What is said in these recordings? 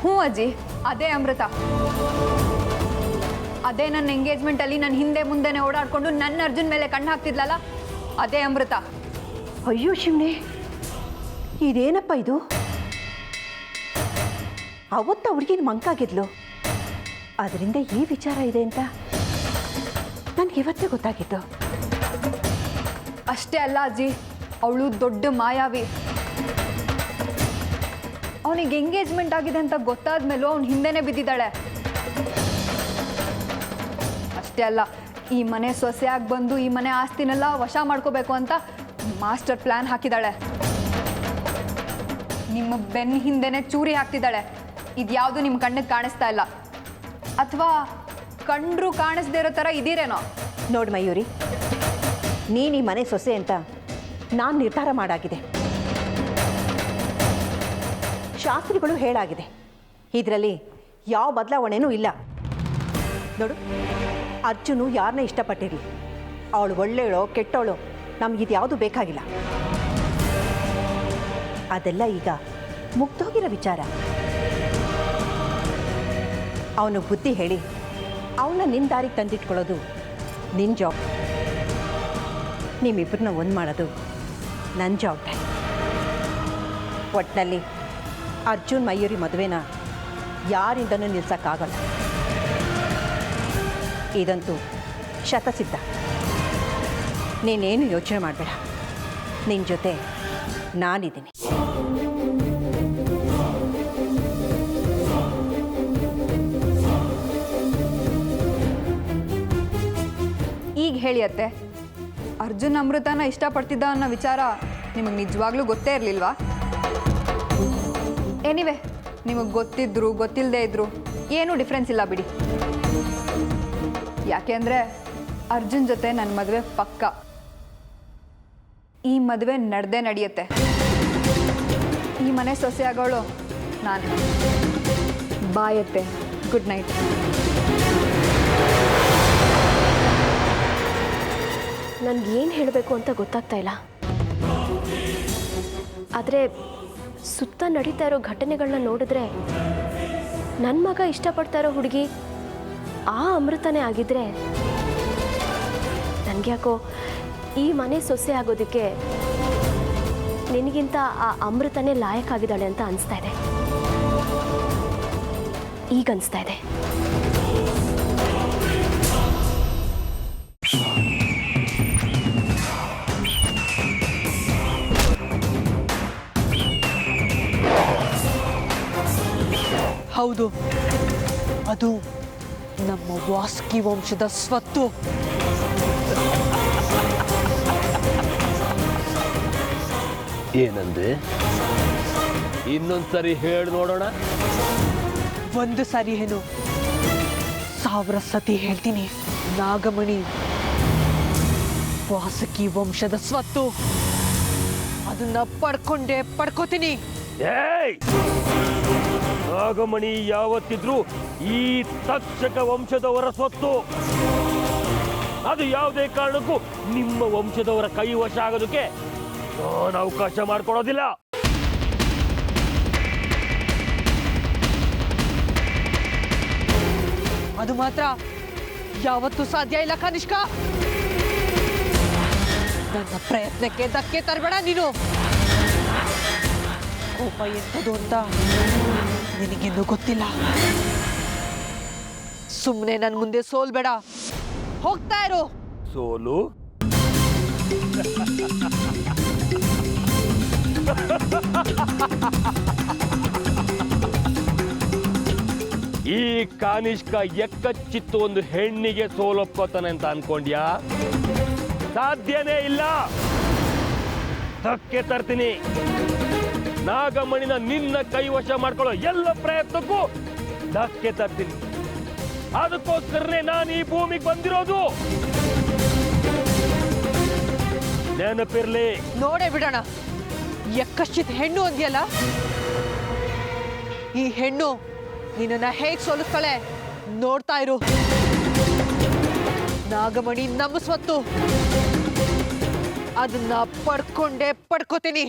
ಹ್ಞೂ ಅಜ್ಜಿ, ಅದೇ ಅಮೃತ. ಅದೇ ನನ್ನ ಎಂಗೇಜ್ಮೆಂಟಲ್ಲಿ ನನ್ನ ಹಿಂದೆ ಮುಂದೆನೆ ಓಡಾಡ್ಕೊಂಡು ನನ್ನ ಅರ್ಜುನ್ ಮೇಲೆ ಕಣ್ಣು ಹಾಕ್ತಿದ್ಲಲ್ಲ, ಅದೇ ಅಮೃತ. ಅಯ್ಯೋ ಶಿವನೇ, ಇದೇನಪ್ಪ ಇದು? ಅವತ್ತು ಅವ್ರಿಗೇನು ಮಂಕಾಗಿದ್ಲು, ಅದರಿಂದ ಈ ವಿಚಾರ ಇದೆ ಅಂತ ನನಗೆ ಇವತ್ತೇ ಗೊತ್ತಾಗಿತ್ತು. ಅಷ್ಟೇ ಅಲ್ಲ ಅಜ್ಜಿ, ಅವಳು ದೊಡ್ಡ ಮಾಯಾವಿ. ಅವನಿಗೆ ಎಂಗೇಜ್ಮೆಂಟ್ ಆಗಿದೆ ಅಂತ ಗೊತ್ತಾದ ಮೇಲೂ ಅವನು ಹಿಂದೆನೇ ಬಿದ್ದಿದ್ದಾಳೆ. ಅಷ್ಟೇ ಅಲ್ಲ, ಈ ಮನೆ ಸೊಸೆಯಾಗಿ ಬಂದು ಈ ಮನೆ ಆಸ್ತಿನೆಲ್ಲ ವಶ ಮಾಡ್ಕೋಬೇಕು ಅಂತ ಮಾಸ್ಟರ್ ಪ್ಲಾನ್ ಹಾಕಿದ್ದಾಳೆ. ನಿಮ್ಮ ಬೆನ್ನ ಹಿಂದೆನೆ ಚೂರಿ ಹಾಕ್ತಿದ್ದಾಳೆ. ಇದ್ಯಾವುದು ನಿಮ್ಮ ಕಣ್ಣಿಗೆ ಕಾಣಿಸ್ತಾ ಇಲ್ಲ, ಅಥವಾ ಕಂಡ್ರು ಕಾಣಿಸ್ದೇ ಇರೋ ಥರ ಇದೀರೇನೋ? ನೋಡು ಮಯೂರಿ, ನೀನು ಈ ಮನೆ ಸೊಸೆ ಅಂತ ನಾನು ನಿರ್ಧಾರ ಮಾಡಾಗಿದೆ. ಶಾಸ್ತ್ರಿಗಳು ಹೇಳಾಗಿದೆ. ಇದರಲ್ಲಿ ಯಾವ ಬದಲಾವಣೆನೂ ಇಲ್ಲ. ನೋಡು, ಅರ್ಜುನು ಯಾರನ್ನ ಇಷ್ಟಪಟ್ಟಿರಲಿ, ಅವಳು ಒಳ್ಳೆಯವಳೋ ಕೆಟ್ಟವಳೋ ನಮಗಿದ್ಯಾವುದು ಬೇಕಾಗಿಲ್ಲ. ಅದೆಲ್ಲ ಈಗ ಮುಗ್ದೋಗಿರೋ ವಿಚಾರ. ಅವನು ಬುದ್ಧಿ ಹೇಳಿ ಅವನ್ನ ನಿನ್ನ ದಾರಿಗೆ ತಂದಿಟ್ಕೊಳ್ಳೋದು ನಿನ್ನ ಜಾಬ್. ನಿಮ್ಮಿಬ್ಬರನ್ನ ಒಂದು ಮಾಡೋದು ನನ್ನ ಜವಾಬ್ದಾರಿ. ಒಟ್ಟಿನಲ್ಲಿ ಅರ್ಜುನ್ ಮಯೂರಿ ಮದುವೆನ ಯಾರಿಂದನೂ ನಿಲ್ಸೋಕ್ಕಾಗಲ್ಲ. ಇದಂತೂ ಶತಸಿದ್ಧ. ನೀನೇನು ಯೋಚನೆ ಮಾಡಬೇಡ, ನಿನ್ನ ಜೊತೆ ನಾನಿದ್ದೀನಿ. ಈಗ ಹೇಳಿ ಅತ್ತೆ, ಅರ್ಜುನ್ ಅಮೃತನ ಇಷ್ಟಪಡ್ತಿದ್ದ ಅನ್ನೋ ವಿಚಾರ ನಿಮಗೆ ನಿಜವಾಗ್ಲೂ ಗೊತ್ತೇ ಇರಲಿಲ್ವಾ? ಎನಿವೆ, ನಿಮಗೆ ಗೊತ್ತಿದ್ರು ಗೊತ್ತಿಲ್ಲದೆ ಇದ್ರು ಏನೂ ಡಿಫ್ರೆನ್ಸ್ ಇಲ್ಲ ಬಿಡಿ. ಯಾಕೆಂದರೆ ಅರ್ಜುನ್ ಜೊತೆ ನನ್ನ ಮದುವೆ ಪಕ್ಕ. ಈ ಮದುವೆ ನಡೆದೇ ನಡೆಯುತ್ತೆ. ಈ ಮನೆ ಸೊಸೆ ಆಗೋಳು ನಾನೇ. ಬಾಯತ್ತೆ. Good night. ನನಗೇನು ಹೇಳಬೇಕು ಅಂತ ಗೊತ್ತಾಗ್ತಾ ಇಲ್ಲ. ಆದರೆ ಸುತ್ತ ನಡೀತಾ ಇರೋ ಘಟನೆಗಳನ್ನ ನೋಡಿದ್ರೆ ನನ್ನ ಮಗ ಇಷ್ಟಪಡ್ತಾ ಇರೋ ಹುಡುಗಿ ಆ ಅಮೃತನೇ ಆಗಿದ್ರೆ ನನಗ್ಯಾಕೋ ಈ ಮನೆ ಸೊಸೆ ಆಗೋದಕ್ಕೆ ನಿನಗಿಂತ ಆ ಅಮೃತನೇ ಲಾಯಕ್ಕಾಗಿದ್ದಾಳೆ ಅಂತ ಅನಿಸ್ತಾ ಇದೆ. ಈಗ ಅನಿಸ್ತಾ ಇದೆ. ಹೌದು, ಅದು ನಮ್ಮ ವಾಸ್ಕಿ ವಂಶದ ಸ್ವತ್ತು. ಏನಂದ್ರೆ ಇನ್ನೊಂದ್ಸರಿ ಹೇಳಿ ನೋಡೋಣ. ಒಂದು ಸಾರಿ ಏನು, 1000 ಸತಿ ಹೇಳ್ತೀನಿ. ನಾಗಮಣಿ ವಾಸುಕಿ ವಂಶದ ಸ್ವತ್ತು. ಅದನ್ನ ಪಡ್ಕೋತೀನಿ. ಏಯ್, ನಾಗಮಣಿ ಯಾವತ್ತಿದ್ರು ಈ ತಕ್ಷಕ ವಂಶದವರ ಸ್ವತ್ತು. ಅದು ಯಾವುದೇ ಕಾರಣಕ್ಕೂ ನಿಮ್ಮ ವಂಶದವರ ಕೈವಶ ಆಗೋದಕ್ಕೆ ನಾನು ಅವಕಾಶ ಮಾಡಿಕೊಡೋದಿಲ್ಲ. ಅದು ಮಾತ್ರ ಯಾವತ್ತೂ ಸಾಧ್ಯ ಇಲ್ಲ ಕನಿಷ್ಕ. ನನ್ನ ಪ್ರಯತ್ನಕ್ಕೆ ಧಕ್ಕೆ ತರಬೇಡ ನೀನು. ಕೋಪ ಎಂಥದ್ದು ಅಂತ ನಿನಗಿನ್ನೂ ಗೊತ್ತಿಲ್ಲ. ಸುಮ್ಮನೆ ನನ್ನ ಮುಂದೆ ಸೋಲ್ಬೇಡ, ಹೋಗ್ತಾ ಇರು. ಸೋಲು? ಈ ಕಾನಿಷ್ಕ ಎಕ್ಕಚ್ಚಿತ್ತು ಒಂದು ಹೆಣ್ಣಿಗೆ ಸೋಲೊಪ್ಕೋತಾನೆ ಅಂತ ಅನ್ಕೊಂಡ್ಯಾ? ಸಾಧ್ಯನೇ ಇಲ್ಲ. ಧಕ್ಕೆ ತರ್ತೀನಿ. ನಾಗಮಣಿನ ನಿನ್ನ ಕೈವಶ ಮಾಡ್ಕೊಳ್ಳೋ ಎಲ್ಲ ಪ್ರಯತ್ನಕ್ಕೂ ಧಕ್ಕೆ ತರ್ತೀನಿ. ಅದಕ್ಕೋಸ್ಕರನೇ ನಾನು ಈ ಭೂಮಿಗೆ ಬಂದಿರೋದು. ನೆನಪಿರ್ಲಿ. ನೋಡೇ ಬಿಡೋಣ. ಎಕ್ಕಶ್ಚಿತ್ ಹೆಣ್ಣು ಅಂದ್ಯಲ್ಲ, ಈ ಹೆಣ್ಣು ನಿನ್ನ ಹೇಗ್ ಸೋಲಿಸ್ತಾಳೆ ನೋಡ್ತಾ ಇರು. ನಾಗಮಣಿ ನಮ್ಮ ಸ್ವತ್ತು. ಅದನ್ನ ಪಡ್ಕೋತೀನಿ.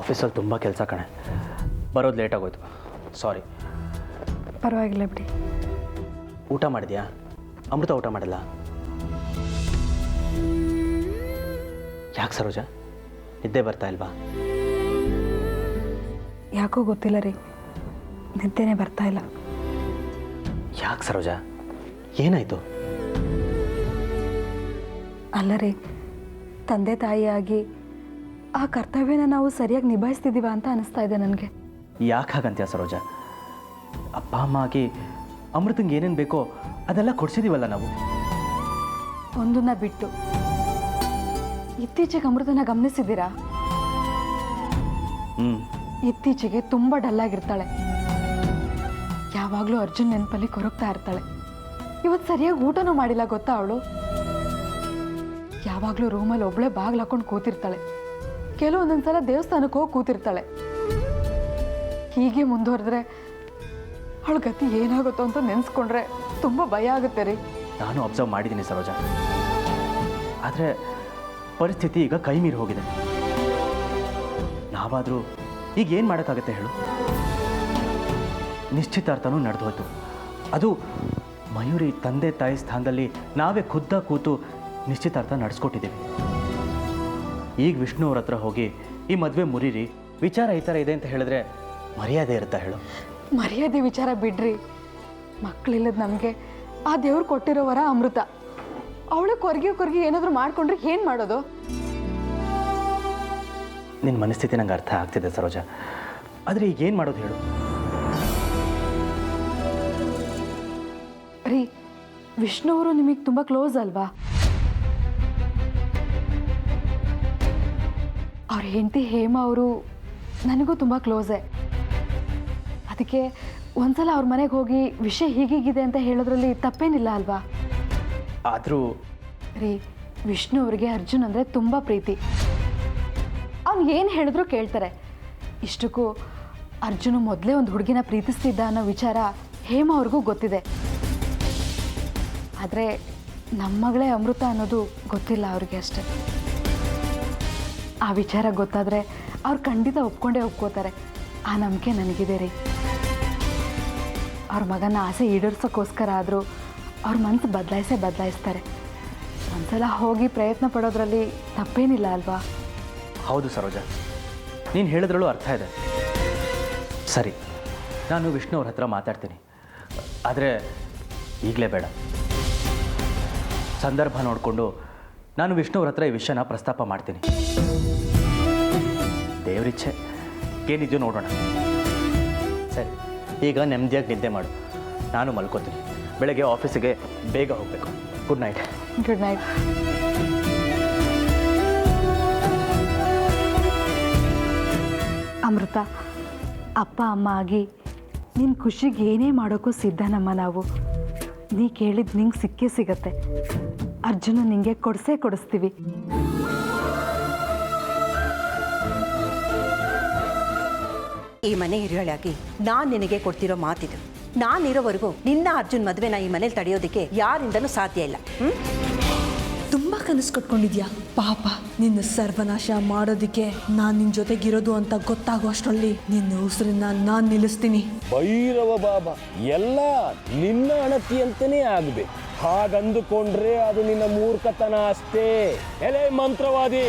ಆಫೀಸಲ್ಲಿ ತುಂಬ ಕೆಲಸ ಕಣೆ, ಬರೋದು ಲೇಟ್ ಆಗೋಯ್ತು, ಸಾರಿ. ಪರವಾಗಿಲ್ಲ ಬಿಡಿ. ಊಟ ಮಾಡಿದ್ಯಾ? ಅಮೃತ ಊಟ ಮಾಡಿಲ್ಲ. ಯಾಕೆ ಸರೋಜ, ನಿದ್ದೆ ಬರ್ತಾ ಇಲ್ವಾ? ಯಾಕೋ ಗೊತ್ತಿಲ್ಲ ರೀ, ನಿದ್ದೆನೇ ಬರ್ತಾ ಇಲ್ಲ. ಯಾಕೆ ಸರೋಜ, ಏನಾಯಿತು? ಅಲ್ಲ ರೀ, ತಂದೆ ತಾಯಿಯಾಗಿ ಆ ಕರ್ತವ್ಯನ ನಾವು ಸರಿಯಾಗಿ ನಿಭಾಯಿಸ್ತಿದ್ದೀವ ಅಂತ ಅನಿಸ್ತಾ ಇದೆ ನನಗೆ. ಯಾಕೆ ಹಾಗಂತ್ಯ ಸರೋಜ? ಅಪ್ಪ ಅಮ್ಮ ಆಗಿ ಅಮೃತಂಗೆ ಏನೇನು ಬೇಕೋ ಅದೆಲ್ಲ ಕೊಡಿಸಿದೀವಲ್ಲ ನಾವು. ಒಂದನ್ನ ಬಿಟ್ಟು ಇತ್ತೀಚೆಗೆ ಅಮೃತನ ಗಮನಿಸಿದ್ದೀರಾ? ಇತ್ತೀಚೆಗೆ ತುಂಬ ಡಲ್ಲಾಗಿರ್ತಾಳೆ. ಯಾವಾಗಲೂ ಅರ್ಜುನ್ ನೆನಪಲ್ಲಿ ಕೊರಗ್ತಾ ಇರ್ತಾಳೆ. ಇವತ್ತು ಸರಿಯಾಗಿ ಊಟನೂ ಮಾಡಿಲ್ಲ ಗೊತ್ತಾ ಅವಳು. ಯಾವಾಗಲೂ ರೂಮಲ್ಲಿ ಒಬ್ಬಳೇ ಬಾಗಿಲು ಹಾಕೊಂಡು ಕೂತಿರ್ತಾಳೆ. ಕೆಲವೊಂದೊಂದ್ಸಲ ದೇವಸ್ಥಾನಕ್ಕೆ ಹೋಗಿ ಕೂತಿರ್ತಾಳೆ. ಹೀಗೆ ಮುಂದುವರೆದ್ರೆ ಅವಳ ಗತಿ ಏನಾಗುತ್ತೋ ಅಂತ ನೆನೆಸ್ಕೊಂಡ್ರೆ ತುಂಬ ಭಯ ಆಗುತ್ತೆ ರೀ. ನಾನು ಅಬ್ಸರ್ವ್ ಮಾಡಿದ್ದೀನಿ ಸರೋಜ, ಆದರೆ ಪರಿಸ್ಥಿತಿ ಈಗ ಕೈ ಮೀರಿ ಹೋಗಿದೆ. ನಾವಾದರೂ ಈಗ ಏನು ಮಾಡೋಕ್ಕಾಗತ್ತೆ ಹೇಳು? ನಿಶ್ಚಿತಾರ್ಥನೂ ನಡೆದು ಹೋಯ್ತು. ಅದು ಮಯೂರಿ ತಂದೆ ತಾಯಿ ಸ್ಥಾನದಲ್ಲಿ ನಾವೇ ಖುದ್ದ ಕೂತು ನಿಶ್ಚಿತಾರ್ಥ ನಡೆಸ್ಕೊಟ್ಟಿದ್ದೀವಿ. ಈಗ ವಿಷ್ಣು ಅವ್ರ ಹತ್ರ ಹೋಗಿ ಈ ಮದುವೆ ಮುರಿರಿ, ವಿಚಾರ ಈ ಥರ ಇದೆ ಅಂತ ಹೇಳಿದ್ರೆ ಮರ್ಯಾದೆ ಇರುತ್ತಾ ಹೇಳು? ಮರ್ಯಾದೆ ವಿಚಾರ ಬಿಡ್ರಿ. ಮಕ್ಕಳಿಲ್ಲದ ನಮಗೆ ಆ ದೇವ್ರು ಕೊಟ್ಟಿರೋ ವರ ಅಮೃತ. ಅವಳು ಕೊರ್ಗಿ ಏನಾದರೂ ಮಾಡ್ಕೊಂಡ್ರೆ ಏನು ಮಾಡೋದು? ನಿನ್ನ ಮನಸ್ಥಿತಿ ನಂಗೆ ಅರ್ಥ ಆಗ್ತಿದೆ ಸರೋಜ, ಆದರೆ ಈಗ ಏನು ಮಾಡೋದು ಹೇಳು? ರೀ, ವಿಷ್ಣು ಅವರು ನಿಮಗೆ ತುಂಬ ಕ್ಲೋಸ್ ಅಲ್ವಾ? ಅವ್ರ ಹೆಂಡತಿ ಹೇಮ ಅವರು ನನಗೂ ತುಂಬ ಕ್ಲೋಸೇ. ಅದಕ್ಕೆ ಒಂದ್ಸಲ ಅವ್ರ ಮನೆಗೆ ಹೋಗಿ ವಿಷಯ ಹೀಗೀಗಿದೆ ಅಂತ ಹೇಳೋದ್ರಲ್ಲಿ ತಪ್ಪೇನಿಲ್ಲ ಅಲ್ವಾ? ಆದರೂ ರೀ, ವಿಷ್ಣು ಅವರಿಗೆ ಅರ್ಜುನ್ ಅಂದರೆ ತುಂಬ ಪ್ರೀತಿ. ಅವ್ನು ಏನು ಹೇಳಿದ್ರು ಕೇಳ್ತಾರೆ. ಇಷ್ಟಕ್ಕೂ ಅರ್ಜುನು ಮೊದಲೇ ಒಂದು ಹುಡುಗಿನ ಪ್ರೀತಿಸ್ತಿದ್ದ ಅನ್ನೋ ವಿಚಾರ ಹೇಮ ಅವ್ರಿಗೂ ಗೊತ್ತಿದೆ. ಆದರೆ ನಮ್ಮ ಮಗಳೇ ಅಮೃತ ಅನ್ನೋದು ಗೊತ್ತಿಲ್ಲ ಅವ್ರಿಗೆ ಅಷ್ಟೆ. ಆ ವಿಚಾರ ಗೊತ್ತಾದರೆ ಅವ್ರು ಖಂಡಿತ ಒಪ್ಕೋತಾರೆ. ಆ ನಂಬಿಕೆ ನನಗಿದೆ ರೀ. ಅವ್ರ ಮಗನ ಆಸೆ ಈಡೇರ್ಸೋಕ್ಕೋಸ್ಕರ ಆದರೂ ಅವ್ರ ಮನಸ್ಸು ಬದಲಾಯಿಸ್ತಾರೆ. ಒಂದ್ಸಲ ಹೋಗಿ ಪ್ರಯತ್ನ ಪಡೋದ್ರಲ್ಲಿ ತಪ್ಪೇನಿಲ್ಲ ಅಲ್ವಾ? ಹೌದು ಸರೋಜ, ನೀನು ಹೇಳಿದ್ರಲ್ಲೂ ಅರ್ಥ ಇದೆ. ಸರಿ, ನಾನು ವಿಷ್ಣು ಅವ್ರ ಹತ್ರ ಮಾತಾಡ್ತೀನಿ. ಆದರೆ ಈಗಲೇ ಬೇಡ. ಸಂದರ್ಭ ನೋಡಿಕೊಂಡು ನಾನು ವಿಷ್ಣು ಅವ್ರ ಹತ್ರ ಈ ವಿಷಯನ ಪ್ರಸ್ತಾಪ ಮಾಡ್ತೀನಿ. ದೇವರಿಚ್ಛೆ ಏನಿದೆಯೋ ನೋಡೋಣ. ಸರಿ, ಈಗ ನೆಮ್ಮದಿಯಾಗಿ ನಿದ್ದೆ ಮಾಡು. ನಾನು ಮಲ್ಕೋತೀನಿ. ಬೆಳಗ್ಗೆ ಆಫೀಸಿಗೆ ಬೇಗ ಹೋಗಬೇಕು. Good night. Good night. Amrita, ಅಪ್ಪ ಅಮ್ಮ ಆಗಿ ನಿನ್ನ ಖುಷಿಗೆ ಏನೇ ಮಾಡೋಕ್ಕೂ ಸಿದ್ಧನಮ್ಮ ನಾವು. ನೀ ಕೇಳಿದ್ದು ನಿಂಗೆ ಸಿಕ್ಕೇ ಸಿಗತ್ತೆ. ಅರ್ಜುನ ನಿಂಗೆ ಕೊಡಿಸ್ತೀವಿ. ಈ ಮನೆ ಹಿರಿಯಳಾಗಿ ನಾನು ನಿನಗೆ ಕೊಡ್ತಿರೋ ಮಾತಿದು. ನಾನಿರೋವರೆಗೂ ನಿನ್ನ ಅರ್ಜುನ್ ಮದುವೆನ ಈ ಮನೇಲಿ ತಡೆಯೋದಕ್ಕೆ ಯಾರಿಂದನೂ ಸಾಧ್ಯ ಇಲ್ಲ. ತುಂಬ ಕನಸು ಕಟ್ಕೊಂಡಿದ್ಯಾ ಪಾಪ. ನಿನ್ನ ಸರ್ವನಾಶ ಮಾಡೋದಕ್ಕೆ ನಾನು ನಿನ್ನ ಜೊತೆಗಿರೋದು ಅಂತ ಗೊತ್ತಾಗೋ ಅಷ್ಟರಲ್ಲಿ ನಿನ್ನ ಉಸಿರನ್ನ ನಾನು ನಿಲ್ಲಿಸ್ತೀನಿ. ಭೈರವ ಬಾಬಾ, ಎಲ್ಲ ನಿನ್ನ ಅಣತಿ ಅಂತಾನೇ ಆಗ್ಬೇಕು. ಹಾಗಂದುಕೊಂಡ್ರೆ ಅದು ನಿನ್ನ ಮೂರ್ಖತನ ಅಷ್ಟೇ. ಎಲೆ ಮಂತ್ರವಾದಿ!